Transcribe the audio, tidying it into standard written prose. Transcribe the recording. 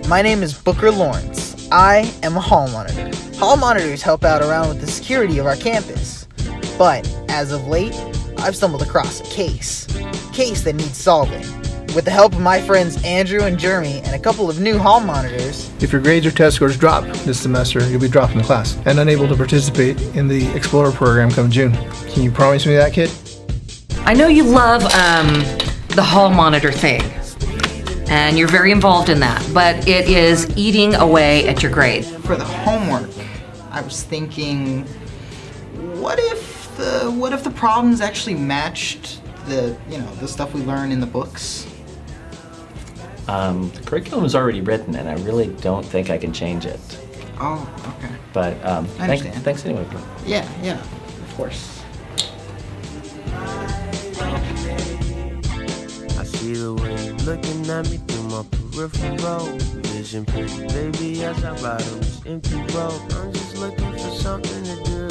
my name is Booker Lawrence. I am a hall monitor. Hall monitors help out around with the security of our campus. But, as of late, I've stumbled across a case that needs solving. With the help of my friends Andrew and Jeremy and a couple of new hall monitors. If your grades or test scores drop this semester, you'll be dropped from the class and unable to participate in the Explorer program come June. Can you promise me that, kid? I know you love the hall monitor thing, and you're very involved in that, but it is eating away at your grade. For the homework, I was thinking, what if the problems actually matched the stuff we learn in the books? The curriculum is already written, and I really don't think I can change it. Oh, okay. But I understand. thanks anyway. Yeah, of course. I see the way you're looking at me through my peripheral vision. Pretty baby, as I ride on this empty road, I'm just looking for something to do.